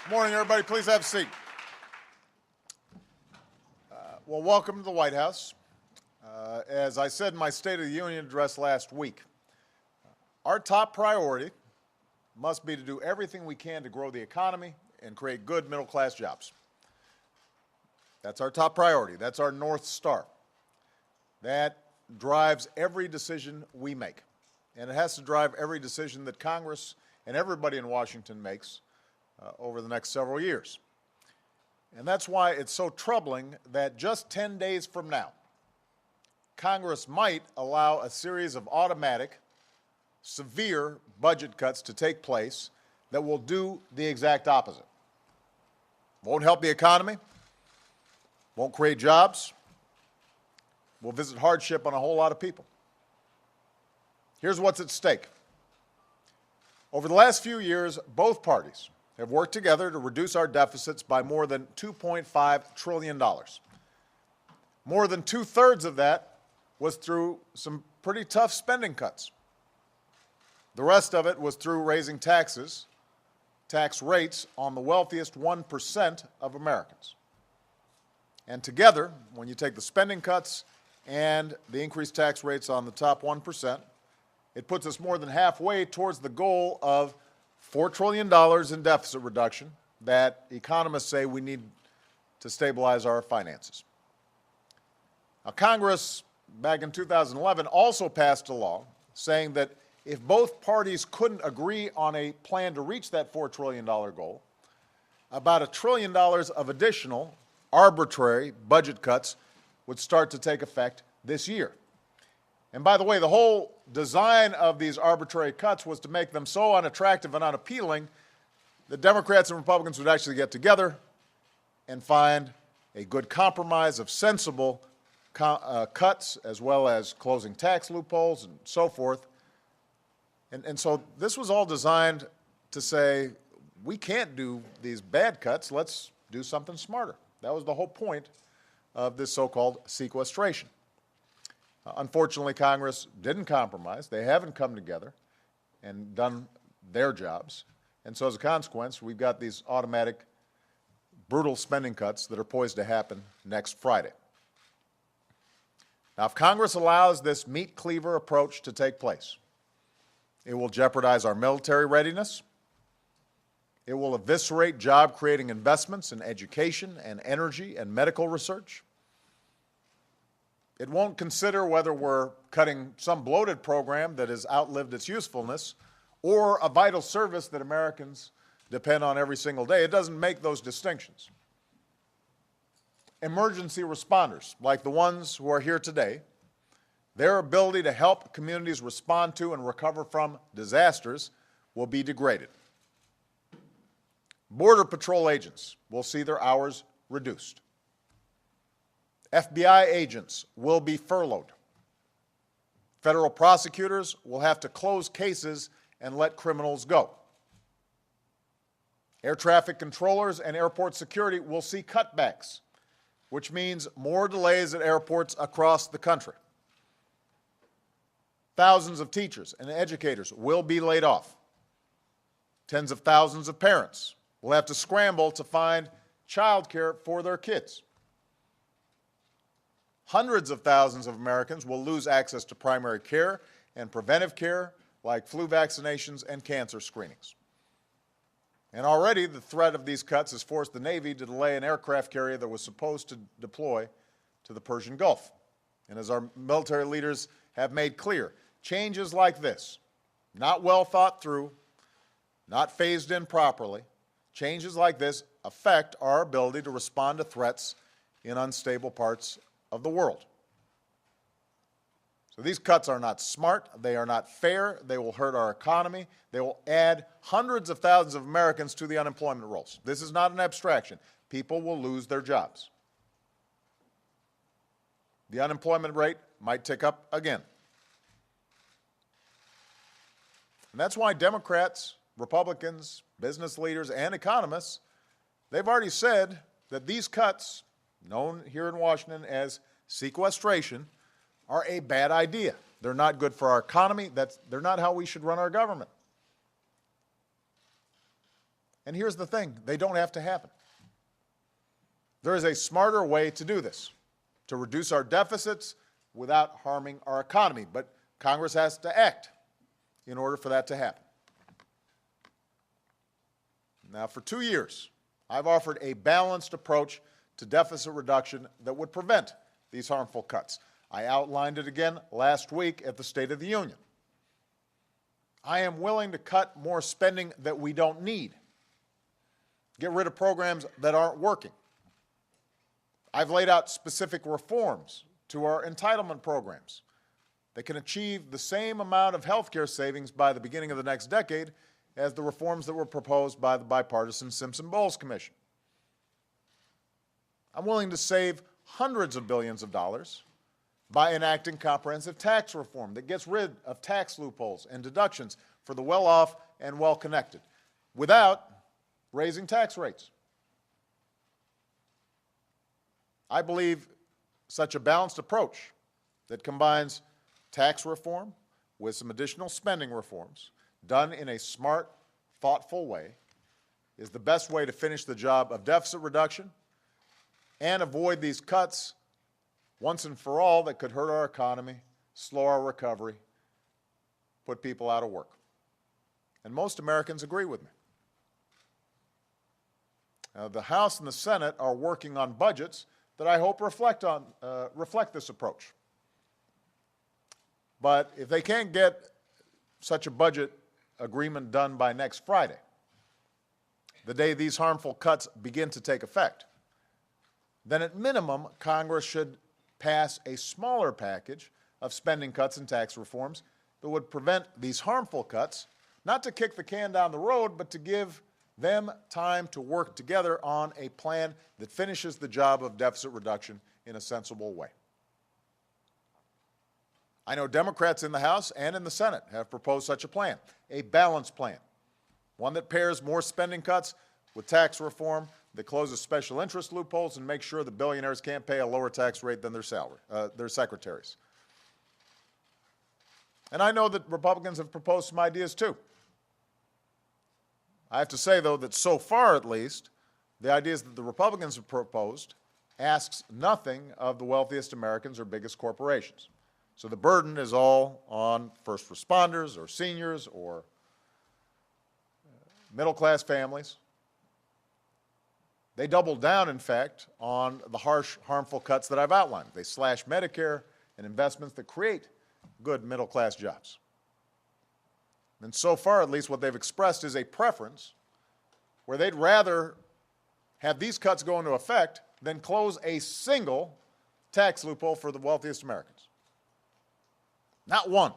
Morning, everybody. Please have a seat. Well, welcome to the White House. As I said in my State of the Union address last week, our top priority must be to do everything we can to grow the economy and create good middle-class jobs. That's our top priority. That's our North Star. That drives every decision we make. And it has to drive every decision that Congress and everybody in Washington makes over the next several years. And that's why it's so troubling that just 10 days from now, Congress might allow a series of automatic, severe budget cuts to take place that will do the exact opposite. Won't help the economy, won't create jobs, will visit hardship on a whole lot of people. Here's what's at stake. Over the last few years, both parties have worked together to reduce our deficits by more than $2.5 trillion. More than two-thirds of that was through some pretty tough spending cuts. The rest of it was through raising taxes, tax rates on the wealthiest 1% of Americans. And together, when you take the spending cuts and the increased tax rates on the top 1%, it puts us more than halfway towards the goal of $4 trillion in deficit reduction that economists say we need to stabilize our finances. Now, Congress, back in 2011, also passed a law saying that if both parties couldn't agree on a plan to reach that $4 trillion goal, about $1 trillion of additional arbitrary budget cuts would start to take effect this year. And by the way, the whole design of these arbitrary cuts was to make them so unattractive and unappealing that Democrats and Republicans would actually get together and find a good compromise of sensible cuts, as well as closing tax loopholes and so forth. And so this was all designed to say, we can't do these bad cuts, let's do something smarter. That was the whole point of this so-called sequestration. Unfortunately, Congress didn't compromise. They haven't come together and done their jobs. And so as a consequence, we've got these automatic, brutal spending cuts that are poised to happen next Friday. Now, if Congress allows this meat cleaver approach to take place, it will jeopardize our military readiness. It will eviscerate job-creating investments in education and energy and medical research. It won't consider whether we're cutting some bloated program that has outlived its usefulness or a vital service that Americans depend on every single day. It doesn't make those distinctions. Emergency responders, like the ones who are here today, their ability to help communities respond to and recover from disasters will be degraded. Border Patrol agents will see their hours reduced. FBI agents will be furloughed. Federal prosecutors will have to close cases and let criminals go. Air traffic controllers and airport security will see cutbacks, which means more delays at airports across the country. Thousands of teachers and educators will be laid off. Tens of thousands of parents will have to scramble to find childcare for their kids. Hundreds of thousands of Americans will lose access to primary care and preventive care like flu vaccinations and cancer screenings. And already the threat of these cuts has forced the Navy to delay an aircraft carrier that was supposed to deploy to the Persian Gulf. And as our military leaders have made clear, changes like this, not well thought through, not phased in properly, changes like this affect our ability to respond to threats in unstable parts of the world. So these cuts are not smart, they are not fair, they will hurt our economy, they will add hundreds of thousands of Americans to the unemployment rolls. This is not an abstraction. People will lose their jobs. The unemployment rate might tick up again. And that's why Democrats, Republicans, business leaders, and economists, they've already said that these cuts, known here in Washington as sequestration, are a bad idea. They're not good for our economy. They're not how we should run our government. And here's the thing, they don't have to happen. There is a smarter way to do this, to reduce our deficits without harming our economy. But Congress has to act in order for that to happen. Now, for 2 years, I've offered a balanced approach to deficit reduction that would prevent these harmful cuts. I outlined it again last week at the State of the Union. I am willing to cut more spending that we don't need, get rid of programs that aren't working. I've laid out specific reforms to our entitlement programs that can achieve the same amount of health care savings by the beginning of the next decade as the reforms that were proposed by the bipartisan Simpson-Bowles Commission. I'm willing to save hundreds of billions of dollars by enacting comprehensive tax reform that gets rid of tax loopholes and deductions for the well-off and well-connected without raising tax rates. I believe such a balanced approach that combines tax reform with some additional spending reforms done in a smart, thoughtful way is the best way to finish the job of deficit reduction and avoid these cuts once and for all that could hurt our economy, slow our recovery, put people out of work. And most Americans agree with me. The House and the Senate are working on budgets that I hope reflect this approach. But if they can't get such a budget agreement done by next Friday, the day these harmful cuts begin to take effect, then at minimum, Congress should pass a smaller package of spending cuts and tax reforms that would prevent these harmful cuts, not to kick the can down the road, but to give them time to work together on a plan that finishes the job of deficit reduction in a sensible way. I know Democrats in the House and in the Senate have proposed such a plan, a balanced plan, one that pairs more spending cuts with tax reform that closes special interest loopholes and makes sure that billionaires can't pay a lower tax rate than their secretaries. And I know that Republicans have proposed some ideas too. I have to say, though, that so far at least, the ideas that the Republicans have proposed asks nothing of the wealthiest Americans or biggest corporations. So the burden is all on first responders or seniors or middle-class families. They double down, in fact, on the harsh, harmful cuts that I've outlined. They slash Medicare and investments that create good middle-class jobs. And so far, at least, what they've expressed is a preference where they'd rather have these cuts go into effect than close a single tax loophole for the wealthiest Americans. Not one.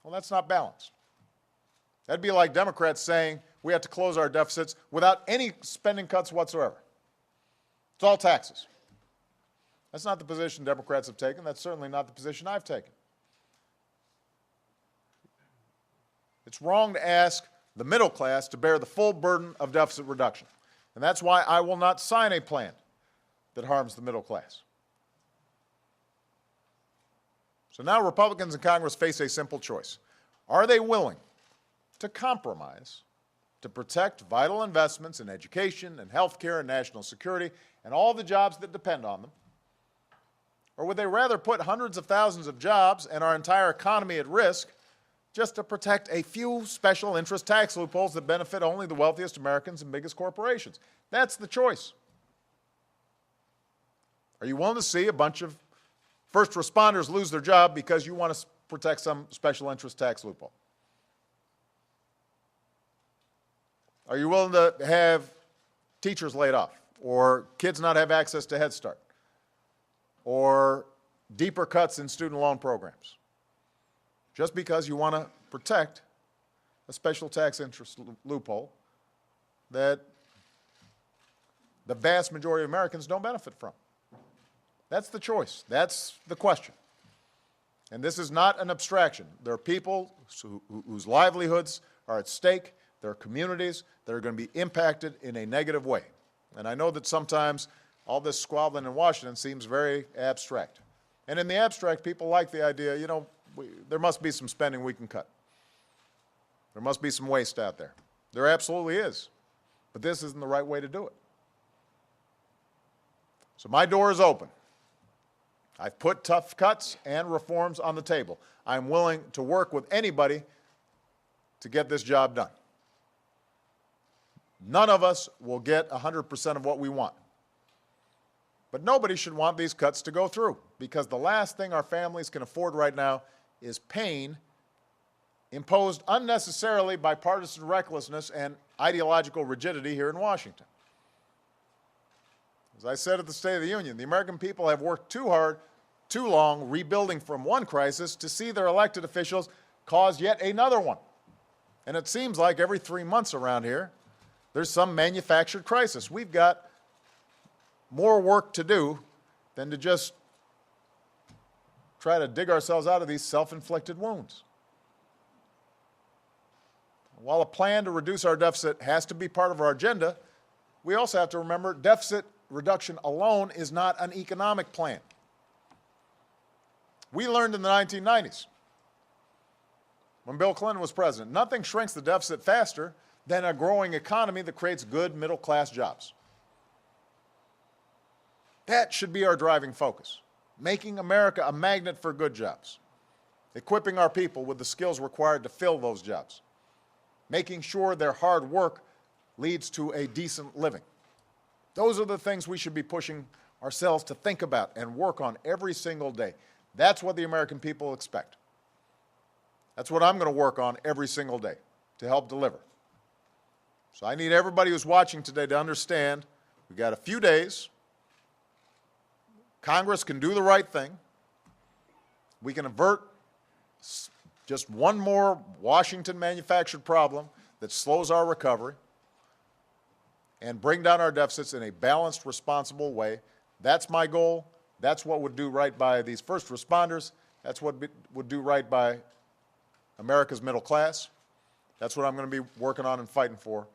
Well, that's not balanced. That'd be like Democrats saying we have to close our deficits without any spending cuts whatsoever. It's all taxes. That's not the position Democrats have taken. That's certainly not the position I've taken. It's wrong to ask the middle class to bear the full burden of deficit reduction. And that's why I will not sign a plan that harms the middle class. So now Republicans in Congress face a simple choice. Are they willing to compromise to protect vital investments in education and health care and national security and all the jobs that depend on them? Or would they rather put hundreds of thousands of jobs and our entire economy at risk just to protect a few special interest tax loopholes that benefit only the wealthiest Americans and biggest corporations? That's the choice. Are you willing to see a bunch of first responders lose their job because you want to protect some special interest tax loophole? Are you willing to have teachers laid off or kids not have access to Head Start or deeper cuts in student loan programs just because you want to protect a special tax interest loophole that the vast majority of Americans don't benefit from? That's the choice. That's the question. And this is not an abstraction. There are people whose livelihoods are at stake. There are communities that are going to be impacted in a negative way. And I know that sometimes all this squabbling in Washington seems very abstract. And in the abstract, people like the idea, there must be some spending we can cut. There must be some waste out there. There absolutely is. But this isn't the right way to do it. So my door is open. I've put tough cuts and reforms on the table. I'm willing to work with anybody to get this job done. None of us will get 100% of what we want. But nobody should want these cuts to go through, because the last thing our families can afford right now is pain imposed unnecessarily by partisan recklessness and ideological rigidity here in Washington. As I said at the State of the Union, the American people have worked too hard, too long, rebuilding from one crisis to see their elected officials cause yet another one. And it seems like every 3 months around here, there's some manufactured crisis. We've got more work to do than to just try to dig ourselves out of these self-inflicted wounds. While a plan to reduce our deficit has to be part of our agenda, we also have to remember deficit reduction alone is not an economic plan. We learned in the 1990s, when Bill Clinton was president, nothing shrinks the deficit faster than a growing economy that creates good middle-class jobs. That should be our driving focus, making America a magnet for good jobs, equipping our people with the skills required to fill those jobs, making sure their hard work leads to a decent living. Those are the things we should be pushing ourselves to think about and work on every single day. That's what the American people expect. That's what I'm going to work on every single day to help deliver. So I need everybody who's watching today to understand we've got a few days. Congress can do the right thing. We can avert just one more Washington manufactured problem that slows our recovery and bring down our deficits in a balanced, responsible way. That's my goal. That's what would do right by these first responders. That's what would do right by America's middle class. That's what I'm going to be working on and fighting for,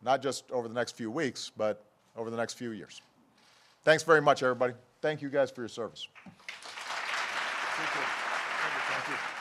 not just over the next few weeks, but over the next few years. Thanks very much, everybody. Thank you guys for your service. Thank you.